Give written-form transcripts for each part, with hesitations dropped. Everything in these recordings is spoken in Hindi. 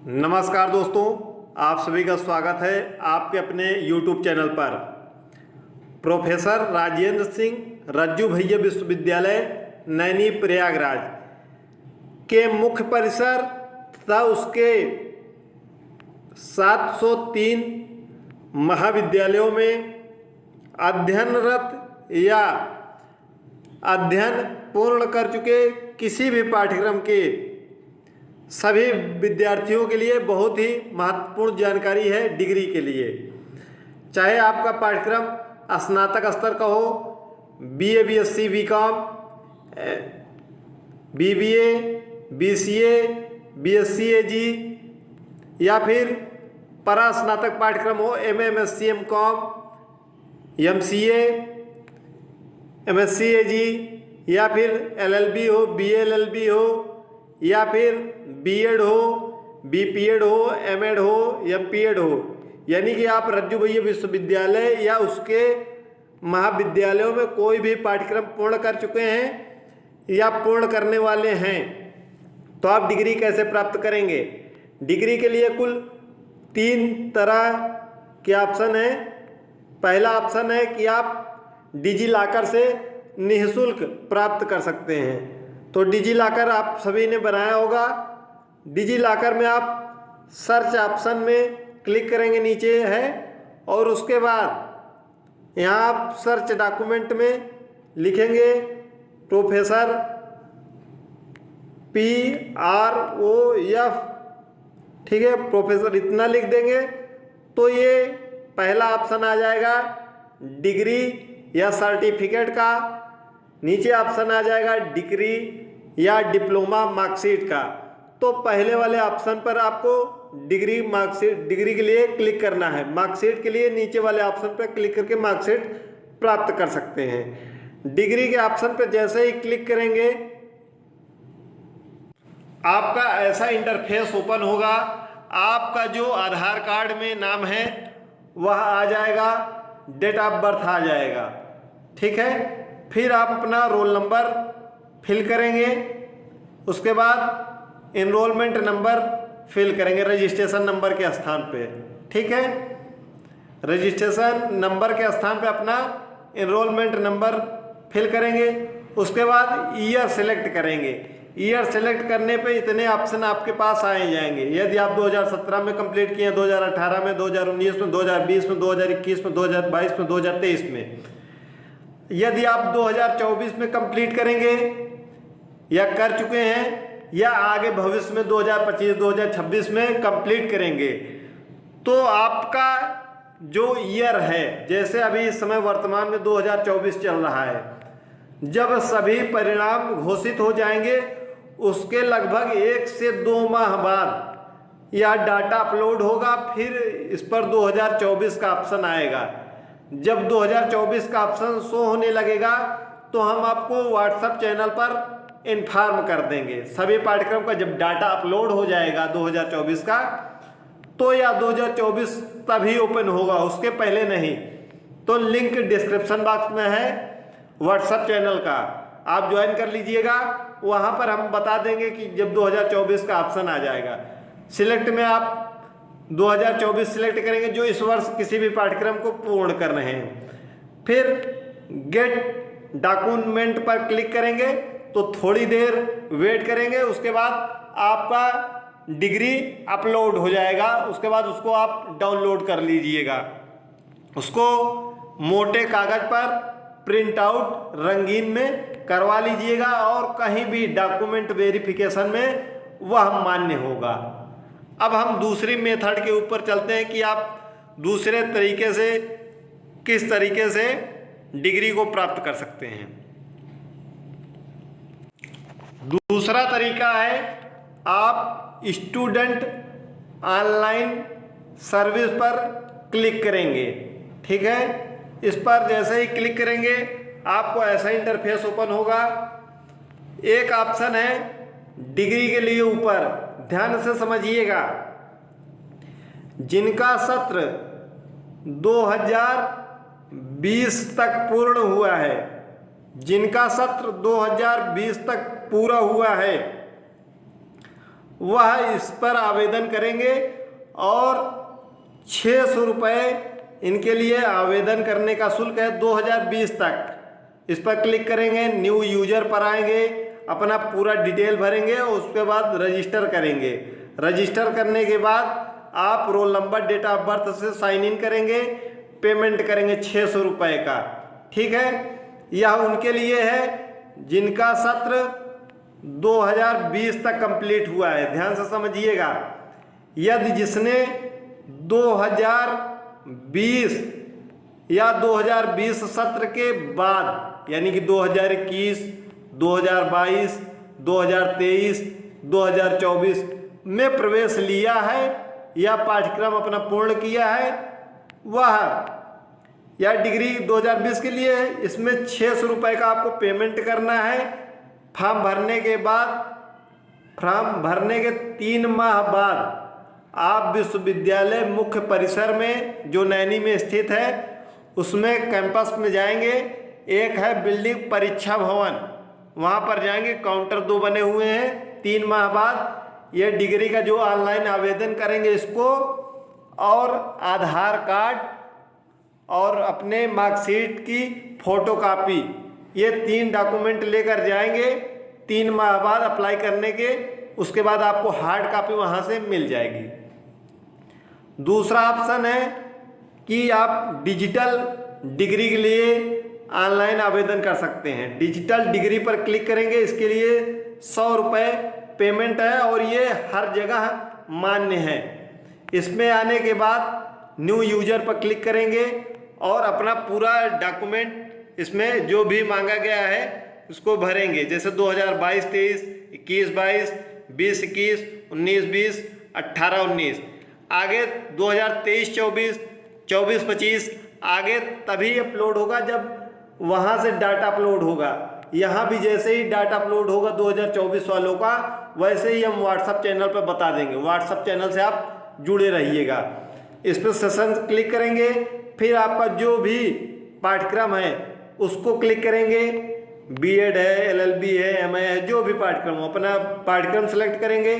नमस्कार दोस्तों, आप सभी का स्वागत है आपके अपने YouTube चैनल पर। प्रोफेसर राजेंद्र सिंह रज्जू भैया विश्वविद्यालय नैनी प्रयागराज के मुख्य परिसर तथा उसके 703 महाविद्यालयों में अध्ययनरत या अध्ययन पूर्ण कर चुके किसी भी पाठ्यक्रम के सभी विद्यार्थियों के लिए बहुत ही महत्वपूर्ण जानकारी है। डिग्री के लिए चाहे आपका पाठ्यक्रम स्नातक स्तर का हो, BA BSc BCom, BBA BCA BSc AG या फिर परास्नातक पाठ्यक्रम हो MA MSc MCom MCA MSc AG या फिर LLB हो, BA LLB हो या फिर B.Ed हो, B.Ped हो, M.Ed हो, M.Ped हो, यानी कि आप रज्जू भैया विश्वविद्यालय या उसके महाविद्यालयों में कोई भी पाठ्यक्रम पूर्ण कर चुके हैं या पूर्ण करने वाले हैं तो आप डिग्री कैसे प्राप्त करेंगे। डिग्री के लिए कुल 3 तरह के ऑप्शन हैं। पहला ऑप्शन है कि आप डिजिलॉकर से निःशुल्क प्राप्त कर सकते हैं। तो डिजिलॉकर आप सभी ने बनाया होगा। डिजिलॉकर में आप सर्च ऑप्शन में क्लिक करेंगे, नीचे है, और उसके बाद यहाँ आप सर्च डॉक्यूमेंट में लिखेंगे प्रोफेसर PROF, ठीक है, प्रोफेसर इतना लिख देंगे तो ये पहला ऑप्शन आ जाएगा डिग्री या सर्टिफिकेट का। नीचे ऑप्शन आ जाएगा डिग्री या डिप्लोमा मार्कशीट का। तो पहले वाले ऑप्शन पर आपको डिग्री मार्कशीट, डिग्री के लिए क्लिक करना है। मार्कशीट के लिए नीचे वाले ऑप्शन पर क्लिक करके मार्कशीट प्राप्त कर सकते हैं। डिग्री के ऑप्शन पर जैसे ही क्लिक करेंगे आपका ऐसा इंटरफेस ओपन होगा। आपका जो आधार कार्ड में नाम है वह आ जाएगा, डेट ऑफ बर्थ आ जाएगा, ठीक है। फिर आप अपना रोल नंबर फिल करेंगे, उसके बाद एनरोलमेंट नंबर फिल करेंगे रजिस्ट्रेशन नंबर के स्थान पे, ठीक है। रजिस्ट्रेशन नंबर के स्थान पे अपना एनरोलमेंट नंबर फिल करेंगे। उसके बाद ईयर सेलेक्ट करेंगे। ईयर सेलेक्ट करने पे इतने ऑप्शन आपके पास आए जाएंगे। यदि आप 2017 में कंप्लीट किए, 2018 में, 2019 में, 2020 में, 2021 में, 2022 में, 2023 में। यदि आप 2024 में कंप्लीट करेंगे या कर चुके हैं या आगे भविष्य में 2025 2026 में कंप्लीट करेंगे तो आपका जो ईयर है, जैसे अभी इस समय वर्तमान में 2024 चल रहा है, जब सभी परिणाम घोषित हो जाएंगे उसके लगभग 1 से 2 माह बाद यह डाटा अपलोड होगा। फिर इस पर 2024 का ऑप्शन आएगा। जब 2024 का ऑप्शन शो होने लगेगा तो हम आपको व्हाट्सएप चैनल पर इन्फॉर्म कर देंगे। सभी पाठ्यक्रम का जब डाटा अपलोड हो जाएगा 2024 का, तो या 2024 तभी ओपन होगा, उसके पहले नहीं। तो लिंक डिस्क्रिप्शन बॉक्स में है व्हाट्सएप चैनल का, आप ज्वाइन कर लीजिएगा। वहाँ पर हम बता देंगे कि जब 2024 का ऑप्शन आ जाएगा। सिलेक्ट में आप 2024 सिलेक्ट करेंगे जो इस वर्ष किसी भी पाठ्यक्रम को पूर्ण कर रहे हैं। फिर गेट डॉक्यूमेंट पर क्लिक करेंगे तो थोड़ी देर वेट करेंगे। उसके बाद आपका डिग्री अपलोड हो जाएगा। उसके बाद उसको आप डाउनलोड कर लीजिएगा। उसको मोटे कागज पर प्रिंट आउट रंगीन में करवा लीजिएगा और कहीं भी डॉक्यूमेंट वेरिफिकेशन में वह मान्य होगा। अब हम दूसरी मेथड के ऊपर चलते हैं कि आप दूसरे तरीके से किस तरीके से डिग्री को प्राप्त कर सकते हैं। दूसरा तरीका है आप स्टूडेंट ऑनलाइन सर्विस पर क्लिक करेंगे, ठीक है। इस पर जैसे ही क्लिक करेंगे आपको ऐसा इंटरफेस ओपन होगा। एक ऑप्शन है डिग्री के लिए ऊपर, ध्यान से समझिएगा, जिनका सत्र 2020 तक पूर्ण हुआ है, जिनका सत्र 2020 तक पूरा हुआ है वह इस पर आवेदन करेंगे और 600 रुपये इनके लिए आवेदन करने का शुल्क है 2020 तक। इस पर क्लिक करेंगे, न्यू यूजर पर आएंगे, अपना पूरा डिटेल भरेंगे और उसके बाद रजिस्टर करेंगे। रजिस्टर करने के बाद आप roll number, date of birth से साइन इन करेंगे, पेमेंट करेंगे 600 रुपये का। ठीक है, यह उनके लिए है जिनका सत्र 2020 तक कंप्लीट हुआ है। ध्यान से समझिएगा, यदि जिसने 2020 या 2020 सत्र के बाद यानी कि 2021, 2022, 2023, 2024 में प्रवेश लिया है या पाठ्यक्रम अपना पूर्ण किया है, वह या डिग्री 2020 के लिए है, इसमें 600 रुपये का आपको पेमेंट करना है। फॉर्म भरने के बाद, फॉर्म भरने के 3 माह बाद आप विश्वविद्यालय मुख्य परिसर में जो नैनी में स्थित है उसमें कैंपस में जाएंगे। एक है बिल्डिंग परीक्षा भवन, वहाँ पर जाएंगे, काउंटर 2 बने हुए हैं। 3 माह बाद ये डिग्री का जो ऑनलाइन आवेदन करेंगे इसको, और आधार कार्ड और अपने मार्कशीट की फोटोकॉपी, ये 3 डॉक्यूमेंट लेकर जाएंगे। 3 माह बाद अप्लाई करने के, उसके बाद आपको हार्ड कॉपी वहाँ से मिल जाएगी। दूसरा ऑप्शन है कि आप डिजिटल डिग्री के लिए ऑनलाइन आवेदन कर सकते हैं। डिजिटल डिग्री पर क्लिक करेंगे, इसके लिए 100 रुपये पेमेंट है और ये हर जगह मान्य है। इसमें आने के बाद न्यू यूजर पर क्लिक करेंगे और अपना पूरा डॉक्यूमेंट इसमें जो भी मांगा गया है उसको भरेंगे, जैसे 2022-23, 21-22, 20-21, 19-20, 18-19, आगे 2023-24, 24-25 आगे तभी अपलोड होगा जब वहाँ से डाटा अपलोड होगा। यहाँ भी जैसे ही डाटा अपलोड होगा 2024 वालों का, वैसे ही हम व्हाट्सएप चैनल पर बता देंगे। व्हाट्सएप चैनल से आप जुड़े रहिएगा। इस पर सेशन क्लिक करेंगे, फिर आपका जो भी पाठ्यक्रम है उसको क्लिक करेंगे। बीएड है, LLB है, MA है, जो भी पाठ्यक्रम हो, अपना पाठ्यक्रम सेलेक्ट करेंगे।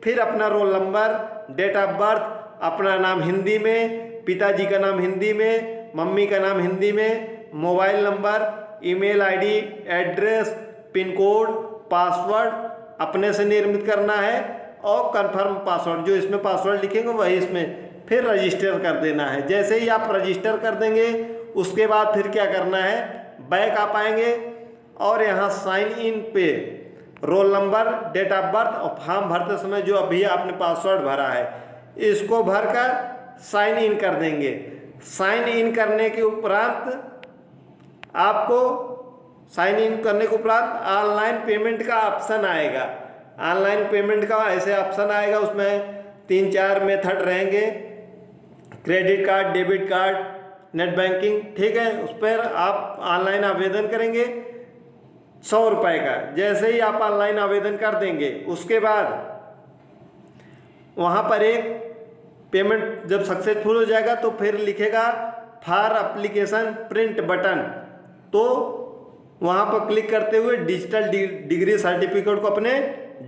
फिर अपना roll number, date of birth, अपना नाम हिंदी में, पिताजी का नाम हिंदी में, मम्मी का नाम हिंदी में, mobile number, email ID, address, pin code, password अपने से निर्मित करना है और कंफर्म पासवर्ड, जो इसमें पासवर्ड लिखेंगे वही इसमें फिर रजिस्टर कर देना है। जैसे ही आप रजिस्टर कर देंगे उसके बाद फिर क्या करना है, बैक आ पाएंगे और यहाँ साइन इन पे roll number, date of birth और फॉर्म भरते समय जो अभी आपने पासवर्ड भरा है इसको भरकर साइन इन कर देंगे। साइन इन करने के उपरांत आपको ऑनलाइन पेमेंट का ऑप्शन आएगा। ऑनलाइन पेमेंट का ऐसे ऑप्शन आएगा, उसमें 3-4 मेथड रहेंगे, credit card, debit card, net banking. ठीक है, उस पर आप ऑनलाइन आवेदन करेंगे 100 रुपये का। जैसे ही आप ऑनलाइन आवेदन कर देंगे उसके बाद वहाँ पर एक पेमेंट जब सक्सेसफुल हो जाएगा तो फिर लिखेगा फॉर एप्लीकेशन प्रिंट बटन, तो वहाँ पर क्लिक करते हुए डिजिटल डिग्री सर्टिफिकेट को अपने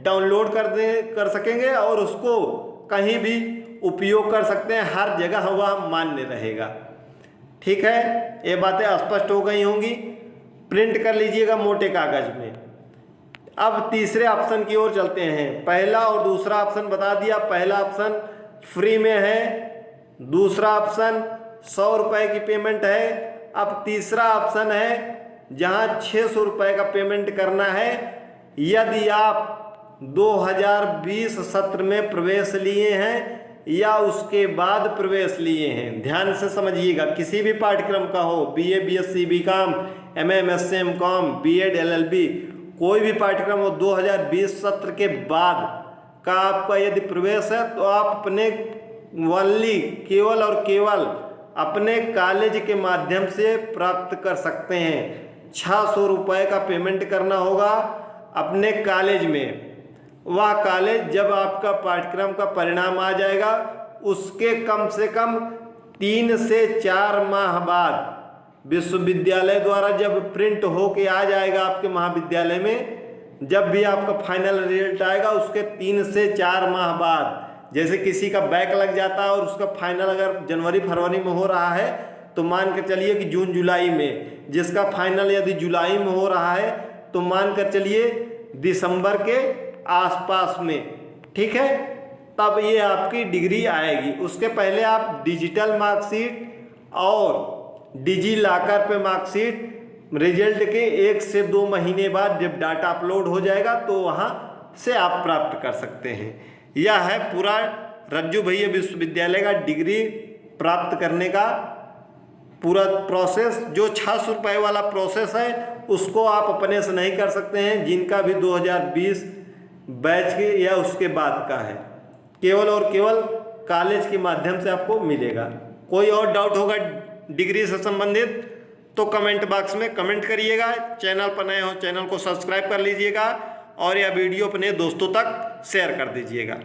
डाउनलोड कर सकेंगे और उसको कहीं भी उपयोग कर सकते हैं। हर जगह वह मान्य रहेगा। ठीक है, ये बातें स्पष्ट हो गई होंगी। प्रिंट कर लीजिएगा मोटे कागज में। अब तीसरे ऑप्शन की ओर चलते हैं। पहला और दूसरा ऑप्शन बता दिया। पहला ऑप्शन फ्री में है, दूसरा ऑप्शन 100 रुपये की पेमेंट है। अब तीसरा ऑप्शन है जहां 600 रुपये का पेमेंट करना है यदि आप 2020 सत्र में प्रवेश लिए हैं या उसके बाद प्रवेश लिए हैं। ध्यान से समझिएगा, किसी भी पाठ्यक्रम का हो, BA, BSc, BCom, MA, MSc, MCom, BEd, LLB, कोई भी पाठ्यक्रम हो, 2020 सत्र के बाद का आपका यदि प्रवेश है तो आप अपने केवल और केवल अपने कॉलेज के माध्यम से प्राप्त कर सकते हैं। 600 रुपये का पेमेंट करना होगा अपने कॉलेज में। वह कॉलेज जब आपका पाठ्यक्रम का परिणाम आ जाएगा उसके कम से कम 3 से 4 माह बाद विश्वविद्यालय द्वारा जब प्रिंट हो के आ जाएगा आपके महाविद्यालय में, जब भी आपका फाइनल रिजल्ट आएगा उसके 3 से 4 माह बाद, जैसे किसी का बैक लग जाता है और उसका फाइनल अगर जनवरी फरवरी में हो रहा है तो मान के चलिए कि जून जुलाई में, जिसका फाइनल यदि जुलाई में हो रहा है तो मान कर चलिए दिसंबर के आसपास में, ठीक है, तब ये आपकी डिग्री आएगी। उसके पहले आप डिजिटल मार्कशीट और डिजी लॉकर पे मार्कशीट रिजल्ट के 1 से 2 महीने बाद जब डाटा अपलोड हो जाएगा तो वहाँ से आप प्राप्त कर सकते हैं। यह है पूरा रज्जू भैया विश्वविद्यालय का डिग्री प्राप्त करने का पूरा प्रोसेस। जो 600 रुपये वाला प्रोसेस है उसको आप अपने से नहीं कर सकते हैं, जिनका भी 2020 बैच के या उसके बाद का है, केवल और केवल कॉलेज के माध्यम से आपको मिलेगा। कोई और डाउट होगा डिग्री से संबंधित तो कमेंट बॉक्स में कमेंट करिएगा। चैनल पर नए हो चैनल को सब्सक्राइब कर लीजिएगा और यह वीडियो अपने दोस्तों तक शेयर कर दीजिएगा।